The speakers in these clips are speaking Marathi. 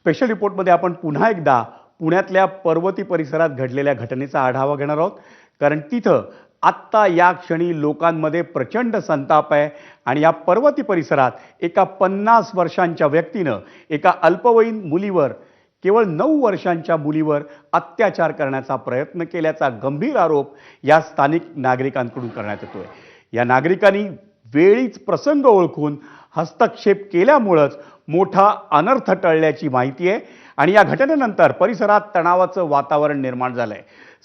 स्पेशल रिपोर्टमध्ये आपण पुन्हा एकदा पुण्यातल्या पर्वती परिसरात घडलेल्या घटनेचा आढावा घेणार आहोत. कारण तिथं आत्ता या क्षणी लोकांमध्ये प्रचंड संताप आहे आणि या पर्वती परिसरात एका 50 वर्षांच्या व्यक्तीनं एका अल्पवयीन मुलीवर, केवळ 9 वर्षांच्या मुलीवर अत्याचार करण्याचा प्रयत्न केल्याचा गंभीर आरोप या स्थानिक नागरिकांकडून करण्यात येतोय. या नागरिकांनी वेळीच प्रसंग ओळखून हस्तक्षेप केल्यामुळेच मोठा अनर्थ टळल्याची माहिती आहे आणि या घटनेनंतर परिसरात तणावाचं वातावरण निर्माण झालंय.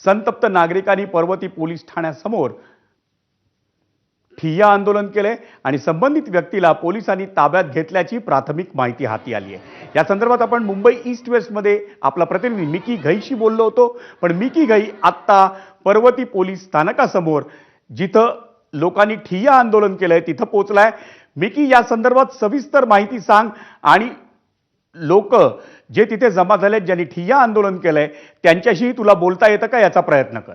संतप्त नागरिकांनी पर्वती पोलीस ठाण्यासमोर ठिय्या आंदोलन केले आणि संबंधित व्यक्तीला पोलिसांनी ताब्यात घेतल्याची प्राथमिक माहिती हाती आली आहे. या संदर्भात आपण मुंबई ईस्ट वेस्टमध्ये आपला प्रतिनिधी मिकी घईशी बोललो होतो, पण मिकी घई आत्ता पर्वती पोलीस स्थानकासमोर जिथं लोकांनी ठिय्या आंदोलन केलंय तिथं पोहोचलाय. मिकी, या संदर्भात सविस्तर माहिती सांग आणि लोक जे तिथे जमा झालेत, ज्यांनी ठिय्या आंदोलन केलंय, त्यांच्याशी तुला बोलता येतं का याचा प्रयत्न कर.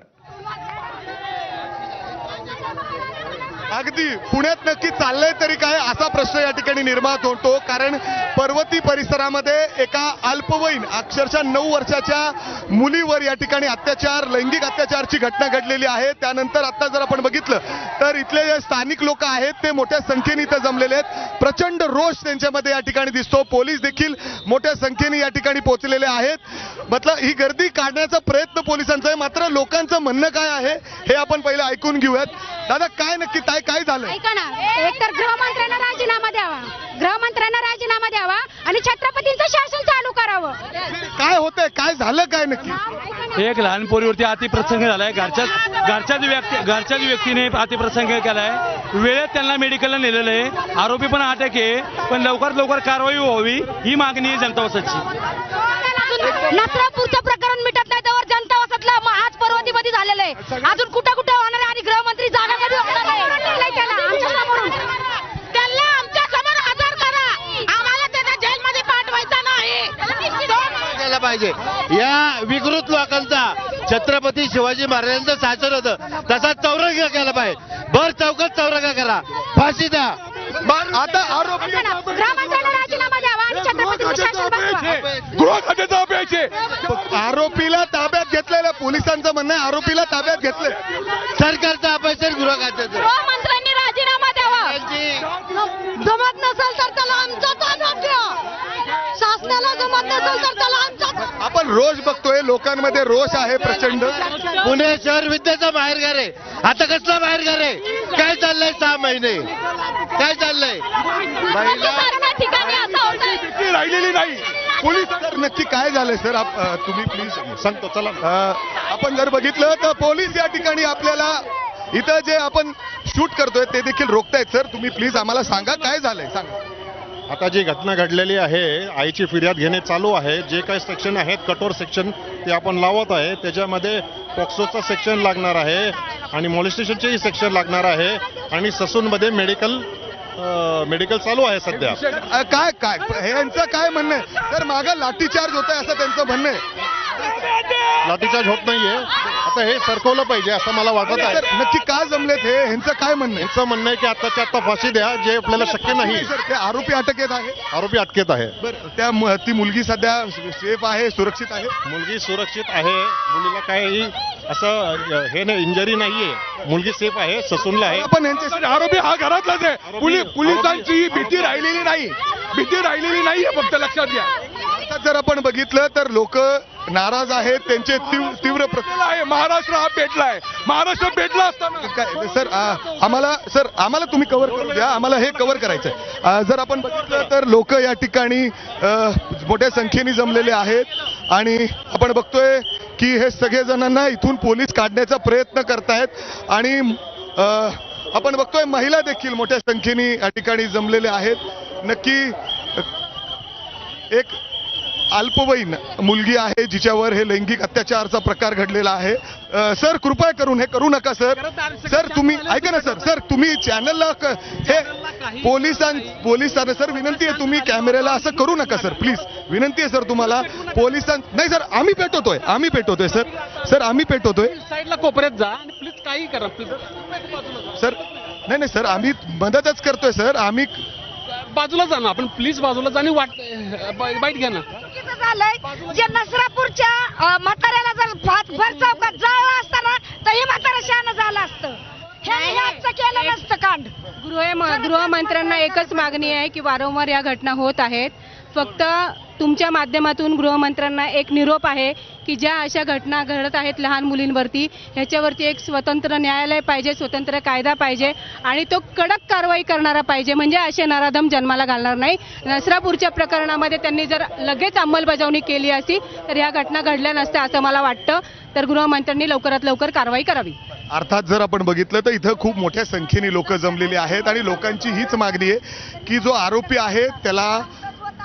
अगदी पुण्यात नक्की चाललंय तरी काय असा प्रश्न या ठिकाणी निर्माण होतो. कारण पर्वती परिसरामध्ये एका अल्पवयीन अक्षरशः 9 वर्षाच्या मुलीवर या ठिकाणी लैंगिक अत्याचारची घटना घडलेली आहे. त्यानंतर आता जर आपण बघितलं तर इथले जे स्थानिक लोक आहेत ते मोठ्या संख्येने इथं जमलेले आहेत. प्रचंड रोष त्यांच्यामध्ये या ठिकाणी दिसतो. पोलीस देखील मोठ्या संख्येने या ठिकाणी पोहोचलेले आहेत. मतलब ही गर्दी काढण्याचा प्रयत्न पोलिसांचा आहे. मात्र लोकांचं म्हणणं काय आहे हे आपण पहिलं ऐकून घेऊयात. दादा, काय नक्की काय झालं? ऐका ना, एकतर गृहमंत्र्यांना राजीनामा द्यावा आणि छत्रपतींचं शासन चालू करावं. काय होतंय, काय झालं, काय नक्की? एक लहान पोरीवरती अतिप्रसंग झालाय. घरच्याच व्यक्तीने अतिप्रसंग केलाय. वेळेत त्यांना मेडिकलला नेलेलं आहे. आरोपी पण अटक आहे, पण लवकरात लवकर कारवाई व्हावी ही मागणी आहे जनता वसतची. नसरापूरचं प्रकरण मिटत नाही त्यावर जनता वसतला आज पर्वतीमध्ये झालेलं आहे. अजून कुठं होणार आहे आणि गृहमंत्री जागा कधी होणार आहे? त्यांना आमच्या समोर हजर करा. आम्हाला त्यांना जेलमध्ये पाठवायचं नाही पाहिजे. या विकृत लोकांचा छत्रपती शिवाजी महाराजांचं शासन होतं तसा चौरंग केला पाहिजे. भर चौकात चौरंग करा, फाशी द्या. आता आरोपी गृहमंत्र्यांना राजीनामा द्यावा आणि छत्रपतींचं शासन बसवा. गृह खात्याचा अपेक्षे आरोपीला ताब्यात घेतलेल्या पोलिसांचं म्हणणं आहे आरोपीला ताब्यात घेतलंय. सरकारचा अपेक्षा गृह खात्याचं. गृहमंत्र्यांनी राजीनामा द्यावा. जमत नसेल तर त्याला आमचा ताब्यात घ्या. शासनाला जमत नसेल तर त्याला आमचा. आपण रोष बघतोय, लोकांमध्ये रोष आहे प्रचंड. पुणे शहर विद्येचा बाहेरघर आहे. आता कसला बाहेरघर आहे? काय चाललंय 6 महिने? काय चाललंय? ठिकाणी असं होतंय. राहिलेली नाही. पोलीस नक्की काय झालंय सर? तुम्ही प्लीज सांगतो. चला, आपण जर बघितलं तर पोलीस या ठिकाणी आपल्याला इथं जे आपण शूट करतोय ते देखील रोखतायत. सर, तुम्ही प्लीज आम्हाला सांगा काय झालंय, सांगा. आता जी घटना घडलेली आहे, आईची फिर्याद घेणे चालू आहे. जे काही सेक्शन आहेत, कठोर सेक्शन ते आपण लावत आहे. त्याच्यामध्ये पॉक्सोचा सेक्शन लागणार आहे आणि मॉलिस्टेशनचेही सेक्शन लागणार आहे आणि ससूनमध्ये मेडिकल चालू आहे सध्या. काय यांचं काय म्हणणं आहे? तर मागं लाठीचार्ज होत आहे असं त्यांचं म्हणणं आहे. लाठीचार्ज होत नाहीये. आता हे सरकवलं पाहिजे असं मला वाटत आहे. नक्की का जमलेत हे? यांचं काय म्हणणं आहे? यांचं म्हणणं आहे की आत्ताच्या आत्ता फाशी द्या, जे आपल्याला शक्य नाही. सर, ते आरोपी अटकेत आहे. आरोपी अटकेत आहे. बरं, ती मुलगी सध्या सेफ आहे, सुरक्षित आहे? मुलगी सुरक्षित आहे. मुलीला काही असं हे नाही, इंजरी नाहीये. मुलगी सेफ आहे, ससूनला आहे. पण यांच्यासाठी आरोपी हा घरातलाच आहे. पोलिसांची भीती राहिलेली नाही. फक्त लक्षात घ्या. आता जर आपण बघितलं तर लोक नाराज आहेत. त्यांचे तीव्र आहे. महाराष्ट्र हा पेटलाय. महाराष्ट्र पेटला असताना सर आम्हाला तुम्ही कव्हर करू द्या. आम्हाला हे कव्हर करायचंय. जर आपण बघितलं तर लोक या ठिकाणी मोठ्या संख्येने जमलेले आहेत आणि आपण बघतोय की हे सगळे जणांना इथून पोलीस काढण्याचा प्रयत्न करतायत आणि आपण बघतोय महिला देखील मोठ्या संख्येने या ठिकाणी जमलेले आहेत. नक्की एक अल्पवयीन मुलगी आहे जिच्यावर हे लैंगिक अत्याचाराचा प्रकार घडलेला आहे. सर, कृपया करून हे करू नका सर. तुम्ही ऐका ना सर, तुम्ही चॅनलला हे पोलिसांना सर विनंती आहे, तुम्ही कॅमेऱ्याला असं करू नका सर, प्लीज विनंती आहे सर तुम्हाला. नाही सर, आम्ही पेटवतोय सर, आम्ही पेटवतोय. साईडला कोपऱ्यात जा आणि प्लीज काही करा. सर, नाही सर, आम्ही मदतच करतोय सर. आम्ही बाजूला जा ना आपण, प्लीज बाजूला जा आणि बाईट घ्या ना. चुकीचं झालंय. जे नसरापूरच्या म्हाताऱ्याला जर भर चौकात जाळलं असताना तर हे म्हातारा शहाणं झालं असतं. हे आजचं केलं नसतं कांड. गृहमंत्र्यांना एकच मागणी आहे की वारंवार या घटना होत आहेत. फक्त तुमच्या माध्यमातून गृहमंत्र्यांना एक निरोप आहे की ज्या अशा घटना घडत आहेत लहान मुलींवरती, ह्याच्यावरती एक स्वतंत्र न्यायालय पाहिजे, स्वतंत्र कायदा पाहिजे आणि तो कडक कारवाई करणारा पाहिजे, म्हणजे असे नराधम जन्माला घालणार नाही. नसरापूरच्या प्रकरणामध्ये त्यांनी जर लगेच अंमलबजावणी केली असती तर ह्या घटना घडल्या नसत्या असं मला वाटतं. तर गृहमंत्र्यांनी लवकरात लवकर कारवाई करावी. अर्थात जर आपण बघितलं तर इथं खूप मोठ्या संख्येने लोक जमलेली आहेत आणि लोकांची हीच मागणी आहे की जो आरोपी आहे त्याला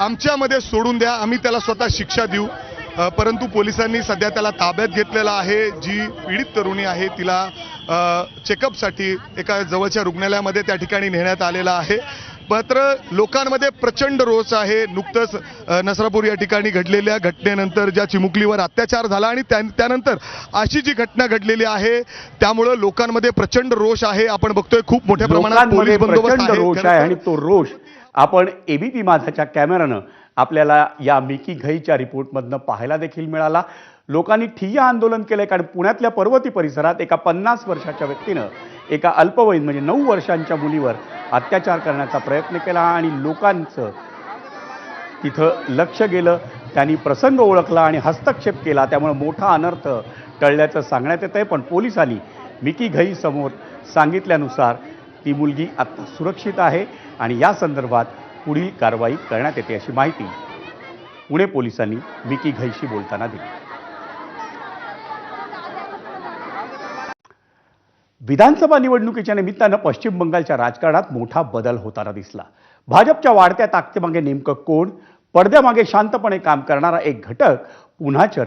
आमच्यामध्ये सोडून द्या, आम्ही त्याला स्वतः शिक्षा देऊ. परंतु पोलिसांनी सध्या त्याला ताब्यात घेतलेला आहे. जी पीडित तरुणी आहे तिला चेकअपसाठी एका जवळच्या रुग्णालयामध्ये त्या ठिकाणी नेण्यात आलेला आहे. मात्र लोकांमध्ये प्रचंड रोष आहे. नुकतंच नसरापूर या ठिकाणी घडलेल्या घटनेनंतर ज्या चिमुकलीवर अत्याचार झाला आणि त्यानंतर अशी जी घटना घडलेली आहे त्यामुळं लोकांमध्ये प्रचंड रोष आहे. आपण बघतोय खूप मोठ्या प्रमाणात लोकांमध्ये पोलीस बंदोबस्त प्रचंड रोष आहे आणि तो रोष आपण एबीपी माझाच्या कॅमेरानं आपल्याला या मिकी घईच्या रिपोर्टमधनं पाहायला देखील मिळाला. लोकांनी ठिय्या आंदोलन केलंय कारण पुण्यातल्या पर्वती परिसरात एका 50 वर्षाच्या व्यक्तीनं एका अल्पवयीन म्हणजे 9 वर्षांच्या मुलीवर अत्याचार करण्याचा प्रयत्न केला आणि लोकांचं तिथं लक्ष गेलं. त्यांनी प्रसंग ओळखला आणि हस्तक्षेप केला. त्यामुळे मोठा अनर्थ टळल्याचं सांगण्यात येत आहे. पण पोलिसांनी मिकी घई समोर सांगितल्यानुसार ती मुलगी आता सुरक्षित आहे आणि या संदर्भात पुढील कारवाई करण्यात येते अशी माहिती पुणे पोलिसांनी मिकी घईशी बोलताना दिली. विधानसभा निवडणुकीच्या निमित्तानं पश्चिम बंगालच्या राजकारणात मोठा बदल होताना दिसला. भाजपच्या वाढत्या ताकदीमागे नेमकं कोण? पडद्यामागे शांतपणे काम करणारा एक घटक पुन्हा चर्चेत